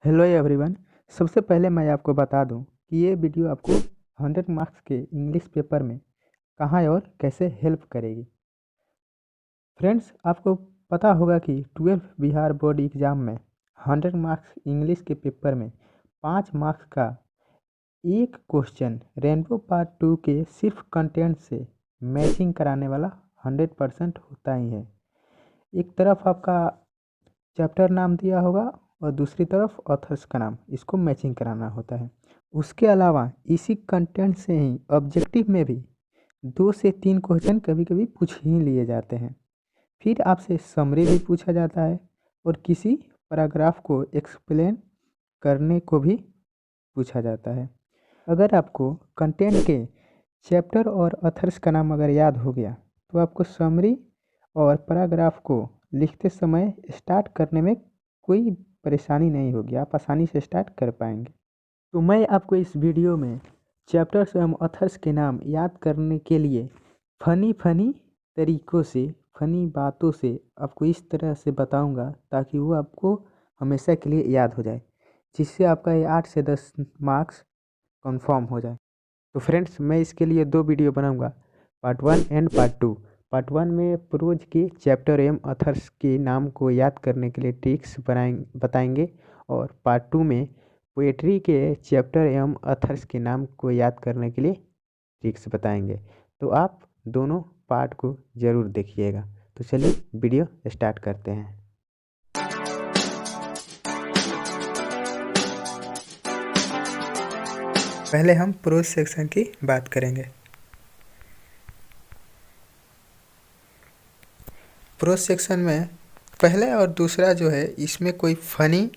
Hello everyone. सबसे पहले मैं आपको बता दूं कि ये वीडियो आपको 100 मार्क्स के इंग्लिश पेपर में कहाँ और कैसे हेल्प करेगी। फ्रेंड्स, आपको पता होगा कि 12 बिहार बोर्ड एग्ज़ाम में 100 मार्क्स इंग्लिश के पेपर में 5 मार्क्स का एक क्वेश्चन रेनबो पार्ट 2 के सिर्फ कंटेंट से मैचिंग कराने वाला 100% होता ही है। एक तरफ आपका चैप्टर नाम दिया होगा और दूसरी तरफ ऑथर्स का नाम, इसको मैचिंग कराना होता है। उसके अलावा इसी कंटेंट से ही ऑब्जेक्टिव में भी 2 से 3 क्वेश्चन कभी कभी पूछ ही लिए जाते हैं। फिर आपसे समरी भी पूछा जाता है और किसी पैराग्राफ को एक्सप्लेन करने को भी पूछा जाता है। अगर आपको कंटेंट के चैप्टर और ऑथर्स का नाम अगर याद हो गया तो आपको समरी और पैराग्राफ को लिखते समय स्टार्ट करने में कोई परेशानी नहीं होगी, आप आसानी से स्टार्ट कर पाएंगे। तो मैं आपको इस वीडियो में चैप्टर्स एवं ऑथर्स के नाम याद करने के लिए फ़नी तरीक़ों से, फ़नी बातों से आपको इस तरह से बताऊंगा ताकि वो आपको हमेशा के लिए याद हो जाए, जिससे आपका ये 8 से 10 मार्क्स कंफर्म हो जाए। तो फ्रेंड्स, मैं इसके लिए 2 वीडियो बनाऊंगा, पार्ट 1 एंड पार्ट 2। पार्ट 1 में प्रोज के चैप्टर एवं ऑथर्स के नाम को याद करने के लिए ट्रिक्स बताएंगे और पार्ट 2 में पोएट्री के चैप्टर एवं ऑथर्स के नाम को याद करने के लिए ट्रिक्स बताएंगे। तो आप दोनों पार्ट को ज़रूर देखिएगा। तो चलिए वीडियो स्टार्ट करते हैं। पहले हम प्रोज सेक्शन की बात करेंगे। प्रोज सेक्शन में पहला और दूसरा जो है, इसमें कोई फ़नी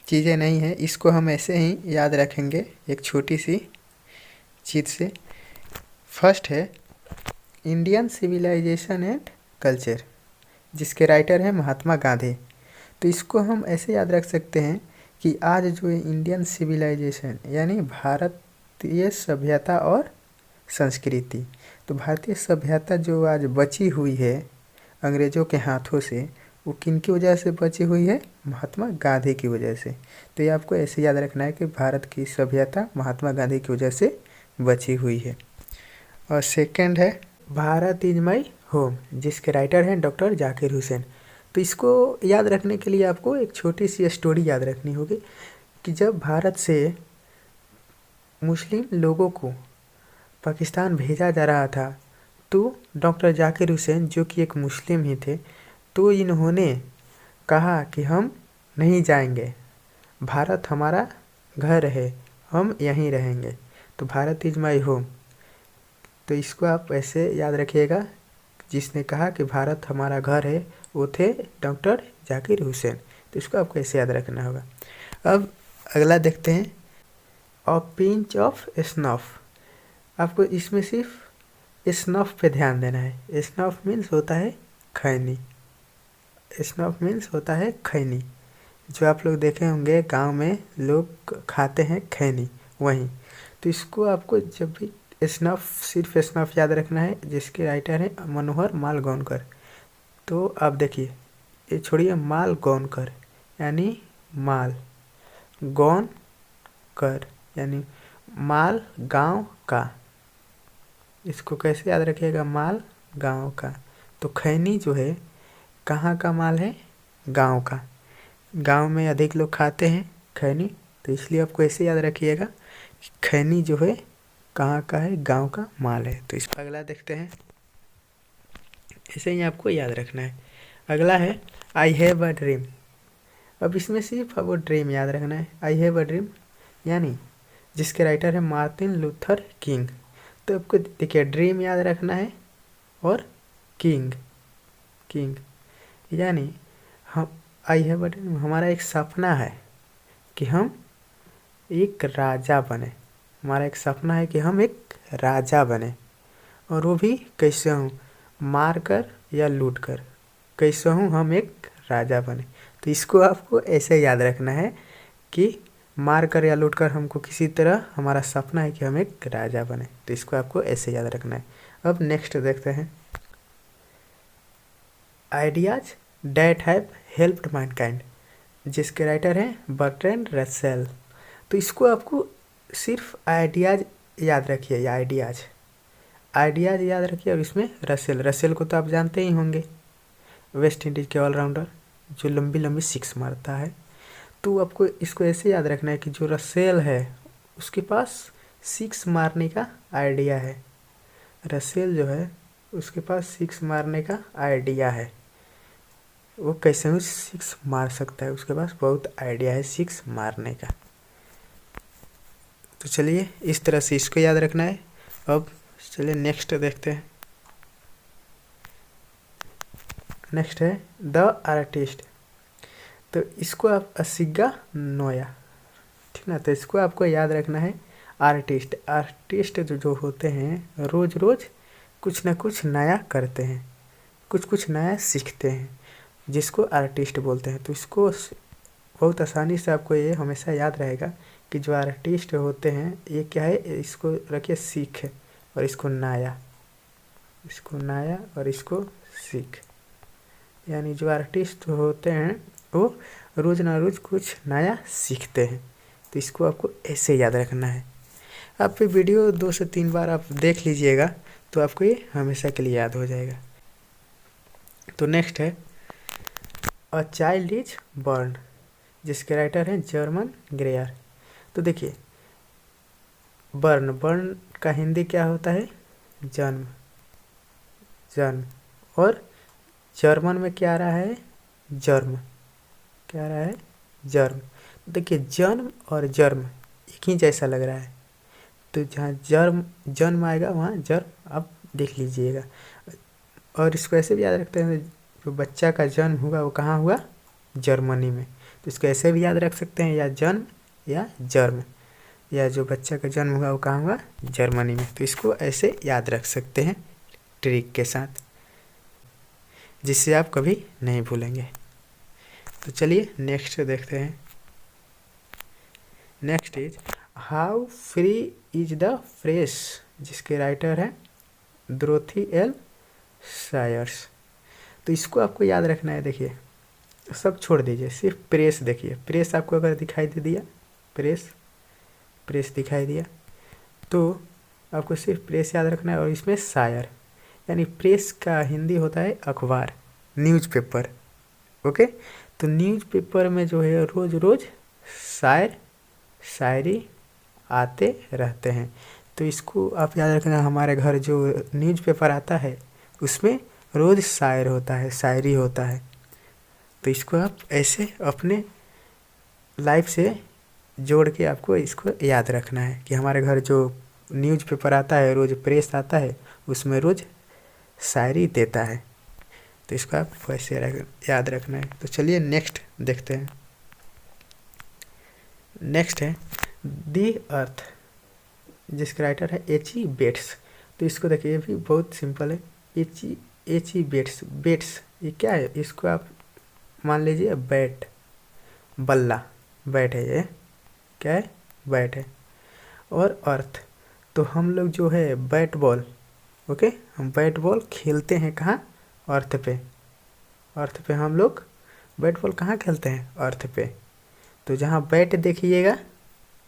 चीज़ें नहीं है, इसको हम ऐसे ही याद रखेंगे एक छोटी सी चीज़ से। फर्स्ट है इंडियन सिविलाइजेशन एंड कल्चर, जिसके राइटर हैं महात्मा गांधी। तो इसको हम ऐसे याद रख सकते हैं कि आज जो इंडियन सिविलाइजेशन यानी भारतीय सभ्यता और संस्कृति, तो भारतीय सभ्यता जो आज बची हुई है अंग्रेज़ों के हाथों से, वो किन की वजह से बची हुई है? महात्मा गांधी की वजह से। तो ये आपको ऐसे याद रखना है कि भारत की सभ्यता महात्मा गांधी की वजह से बची हुई है। और सेकंड है भारत इज माई होम, जिसके राइटर हैं डॉक्टर जाकिर हुसैन। तो इसको याद रखने के लिए आपको एक छोटी सी स्टोरी याद रखनी होगी कि जब भारत से मुस्लिम लोगों को पाकिस्तान भेजा जा रहा था, तो डॉक्टर जाकिर हुसैन जो कि एक मुस्लिम ही थे, तो इन्होंने कहा कि हम नहीं जाएंगे, भारत हमारा घर है, हम यहीं रहेंगे। तो भारत इज़ माई होम, तो इसको आप ऐसे याद रखिएगा। जिसने कहा कि भारत हमारा घर है वो थे डॉक्टर जाकिर हुसैन। तो इसको आपको ऐसे याद रखना होगा। अब अगला देखते हैं, अ पिंच ऑफ स्नफ। आपको इसमें सिर्फ स्नफ पे ध्यान देना है। स्नफ मीन्स होता है खैनी। स्नफ मीन्स होता है खैनी, जो आप लोग देखे होंगे गांव में लोग खाते हैं खैनी, वहीं। तो इसको आपको जब भी स्नफ, सिर्फ स्नफ याद रखना है, जिसके राइटर हैं मनोहर मालगोनकर। तो आप देखिए, ये छोड़िए मालगोनकर यानी माल, गौन कर यानी माल गांव का। इसको कैसे याद रखिएगा? माल गांव का। तो खैनी जो है कहाँ का माल है? गांव का। गांव में अधिक लोग खाते हैं खैनी, तो इसलिए आपको ऐसे याद रखिएगा कि खैनी जो है कहाँ का है? गांव का माल है। तो इस अगला देखते हैं, ऐसे ही आपको याद रखना है। अगला है आई हैव अ ड्रीम। अब इसमें सिर्फ वो ड्रीम याद रखना है, आई हैव अ ड्रीम, यानी जिसके राइटर है मार्टिन लूथर किंग। तो आपको देखिए ड्रीम याद रखना है और किंग, किंग यानी हम, आई हैव अ ड्रीम हमारा एक सपना है कि हम एक राजा बने। हमारा एक सपना है कि हम एक राजा बने, और वो भी कैसे हूँ? मार कर या लूट कर, कैसे हूँ हम एक राजा बने। तो इसको आपको ऐसे याद रखना है कि मार कर या लूट कर हमको किसी तरह, हमारा सपना है कि हम एक राजा बने। तो इसको आपको ऐसे याद रखना है। अब नेक्स्ट देखते हैं, ideas that have helped Mankind. जिसके राइटर हैं बर्ट्रैंड रसेल। तो इसको आपको सिर्फ आइडियाज़ याद रखिए, या आइडियाज़ आइडियाज़ याद रखिए। और इसमें रसेल, रसेल को तो आप जानते ही होंगे, वेस्ट इंडीज़ के ऑलराउंडर जो लंबी लंबी सिक्स मारता है। तो आपको इसको ऐसे याद रखना है कि जो रसेल है उसके पास सिक्स मारने का आइडिया है। रसेल जो है उसके पास सिक्स मारने का आइडिया है, वो कैसे भी सिक्स मार सकता है, उसके पास बहुत आइडिया है सिक्स मारने का। तो चलिए इस तरह से इसको याद रखना है। अब चलिए नेक्स्ट देखते हैं। नेक्स्ट है द आर्टिस्ट। तो इसको आप असिगा नोया, ठीक ना। तो इसको आपको याद रखना है आर्टिस्ट। आर्टिस्ट जो होते हैं रोज रोज कुछ ना कुछ नया करते हैं, कुछ कुछ नया सीखते हैं, जिसको आर्टिस्ट बोलते हैं। तो इसको बहुत आसानी से आपको ये हमेशा याद रहेगा कि जो आर्टिस्ट होते हैं ये क्या है, इसको रखिए सीख और इसको नया, इसको नया और इसको सीख। यानी जो आर्टिस्ट होते हैं वो रोज़ ना रोज़ कुछ नया सीखते हैं। तो इसको आपको ऐसे याद रखना है। आप वीडियो 2 से 3 बार आप देख लीजिएगा तो आपको ये हमेशा के लिए याद हो जाएगा। तो नेक्स्ट है अ चाइल्ड इज बर्न, जिसके राइटर हैं जर्मन ग्रेयर। तो देखिए बर्न, बर्न का हिंदी क्या होता है, जन्म, जन्म। और जर्मन में क्या आ रहा है, जर्म, क्या आ रहा है, जर्म। देखिए जन्म और जर्म एक ही जैसा लग रहा है, तो जहाँ जर्म जन्म आएगा वहाँ जर्म आप देख लीजिएगा। और इसको ऐसे भी याद रखते हैं, जो बच्चा का जन्म हुआ वो कहाँ हुआ, जर्मनी में। तो इसको ऐसे भी याद रख सकते हैं, या जन्म या जर्म, या जो बच्चा का जन्म हुआ वो कहाँ हुआ, जर्मनी में। तो इसको ऐसे याद रख सकते हैं ट्रिक के साथ, जिससे आप कभी नहीं भूलेंगे। तो चलिए नेक्स्ट देखते हैं। Next is how free is the fresh, जिसके राइटर हैं ड्रोथी एल सायर्स। तो इसको आपको याद रखना है। देखिए सब छोड़ दीजिए, सिर्फ प्रेस देखिए। प्रेस आपको अगर दिखाई दे दिया, प्रेस, प्रेस दिखाई दिया तो आपको सिर्फ प्रेस याद रखना है। और इसमें शायर, यानी प्रेस का हिंदी होता है अखबार, न्यूज़पेपर। ओके, तो न्यूज़पेपर में जो है रोज़ रोज़ शायर शायरी आते रहते हैं। तो इसको आप याद रखना, हमारे घर जो न्यूज़पेपर आता है उसमें रोज़ शायर होता है, शायरी होता है। तो इसको आप ऐसे अपने लाइफ से जोड़ के आपको इसको याद रखना है कि हमारे घर जो न्यूज़पेपर आता है, रोज़ प्रेस आता है, उसमें रोज़ शायरी देता है। तो इसको आप वैसे याद रखना है। तो चलिए नेक्स्ट देखते हैं। नेक्स्ट है दी अर्थ, जिसका राइटर है एच.ई. बेट्स। तो इसको देखिए ये भी बहुत सिंपल है। एच.ई. बेट्स, बेट्स ये क्या है, इसको आप मान लीजिए बैट, बल्ला, बैट है, ये क्या है, बैट है। और अर्थ, तो हम लोग जो है बैट बॉल, ओके, हम बैट बॉल खेलते हैं कहाँ, अर्थ पे। अर्थ पे हम लोग बैट बॉल कहाँ खेलते हैं, अर्थ पे। तो जहाँ बैट देखिएगा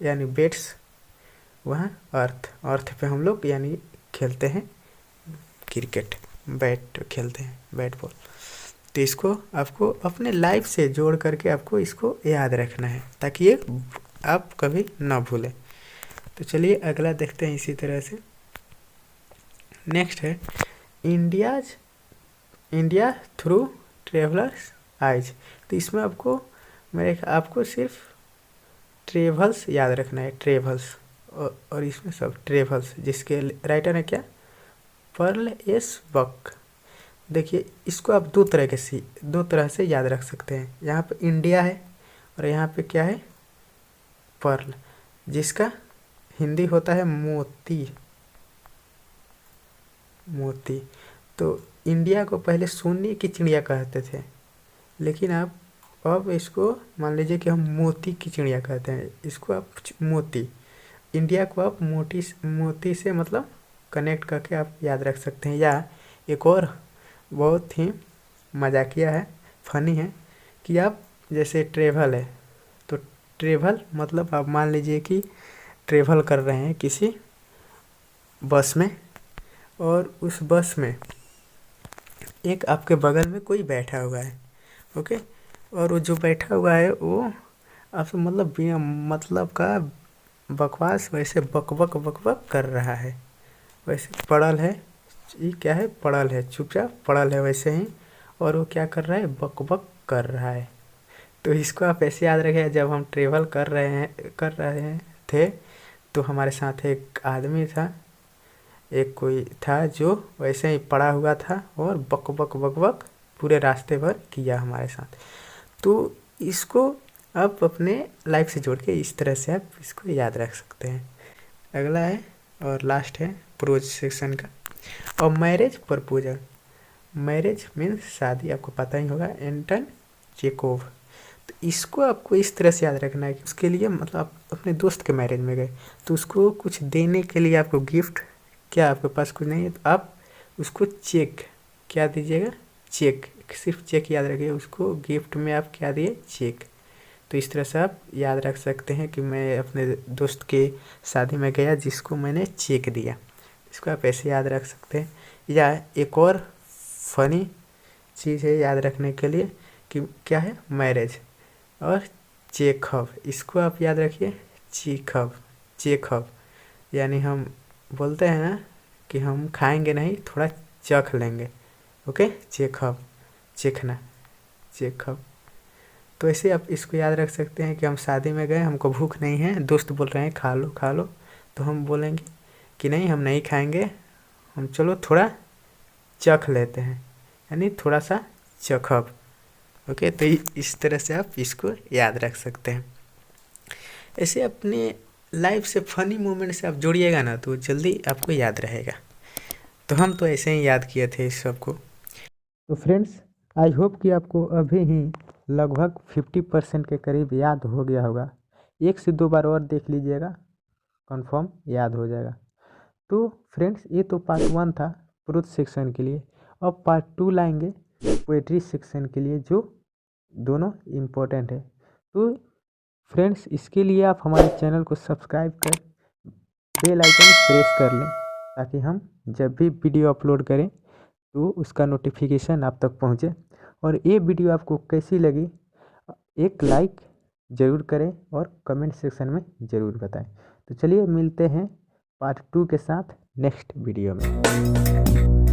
यानी बेट्स, वहाँ अर्थ, अर्थ पे हम लोग यानी खेलते हैं क्रिकेट, बैट खेलते हैं, बैट बॉल। तो इसको आपको अपने लाइफ से जोड़ करके आपको इसको याद रखना है, ताकि ये आप कभी ना भूलें। तो चलिए अगला देखते हैं इसी तरह से। नेक्स्ट है इंडिया थ्रू ट्रेवलर्स आइज। तो इसमें आपको सिर्फ ट्रेवल्स याद रखना है, ट्रेवल्स। और इसमें सब ट्रेवल्स, जिसके राइटर है क्या, पर्ल एस बक। देखिए इसको आप दो तरह से याद रख सकते हैं। यहाँ पे इंडिया है और यहाँ पे क्या है, पर्ल, जिसका हिंदी होता है मोती, मोती। तो इंडिया को पहले सोने की चिड़िया कहते थे, लेकिन आप अब इसको मान लीजिए कि हम मोती की चिड़िया कहते हैं। इसको आप मोती, इंडिया को आप मोती से मतलब कनेक्ट करके आप याद रख सकते हैं। या एक और बहुत ही मजाकिया है, फनी है, कि आप जैसे ट्रेवल है, तो ट्रेवल मतलब आप मान लीजिए कि ट्रेवल कर रहे हैं किसी बस में, और उस बस में एक आपके बगल में कोई बैठा हुआ है, ओके। और वो जो बैठा हुआ है वो आपसे मतलब बिना मतलब का बकवास वैसे बक बक बक बक कर रहा है, वैसे पड़ल है, ये क्या है, पड़ल है, चुपचाप पड़ल है वैसे ही। और वो क्या कर रहा है, बक बक कर रहा है। तो इसको आप ऐसे याद रखें, जब हम ट्रेवल कर रहे थे, तो हमारे साथ एक आदमी था, एक कोई था जो वैसे ही पड़ा हुआ था और बक बक बक बक पूरे रास्ते भर किया हमारे साथ। तो इसको आप अपने लाइफ से जोड़ के इस तरह से आप इसको याद रख सकते हैं। अगला है और लास्ट है प्रोज सेक्शन का, और मैरिज प्रपोजल। मैरिज मीन्स शादी, आपको पता ही होगा, एंटन चेकोव। तो इसको आपको इस तरह से याद रखना है कि उसके लिए मतलब आप अपने दोस्त के मैरिज में गए, तो उसको कुछ देने के लिए आपको गिफ्ट, क्या आपके पास कुछ नहीं है तो आप उसको चेक क्या दीजिएगा, चेक, सिर्फ चेक याद रखिए, उसको गिफ्ट में आप क्या दिए, चेक। तो इस तरह से आप याद रख सकते हैं कि मैं अपने दोस्त के शादी में गया जिसको मैंने चेक दिया। इसको आप ऐसे याद रख सकते हैं। या एक और फनी चीज़ है याद रखने के लिए कि क्या है, मैरिज और चेखव, इसको आप याद रखिए, चीखव, चेखव, यानी हम बोलते हैं ना कि हम खाएंगे नहीं, थोड़ा चख लेंगे, ओके, चेखव, चखना, चेखव। तो ऐसे आप इसको याद रख सकते हैं कि हम शादी में गए, हमको भूख नहीं है, दोस्त बोल रहे हैं खा लो खा लो, तो हम बोलेंगे कि नहीं हम नहीं खाएंगे, हम चलो थोड़ा चख लेते हैं, यानी थोड़ा सा चखब, ओके। तो इस तरह से आप इसको याद रख सकते हैं। ऐसे अपने लाइफ से फनी मोमेंट से आप जोड़िएगा ना तो जल्दी आपको याद रहेगा। तो हम तो ऐसे ही याद किए थे इस सब को। तो फ्रेंड्स, आई होप कि आपको अभी ही लगभग 50% के करीब याद हो गया होगा। 1 से 2 बार और देख लीजिएगा, कंफर्म याद हो जाएगा। तो फ्रेंड्स, ये तो पार्ट 1 था प्रोज सेक्शन के लिए। अब पार्ट 2 लाएंगे पोएट्री सेक्शन के लिए, जो दोनों इम्पोर्टेंट है। तो फ्रेंड्स, इसके लिए आप हमारे चैनल को सब्सक्राइब कर बेल आइकन प्रेस कर लें, ताकि हम जब भी वीडियो अपलोड करें तो उसका नोटिफिकेशन आप तक पहुंचे। और ये वीडियो आपको कैसी लगी, एक लाइक ज़रूर करें और कमेंट सेक्शन में ज़रूर बताएं। तो चलिए मिलते हैं पार्ट 2 के साथ नेक्स्ट वीडियो में।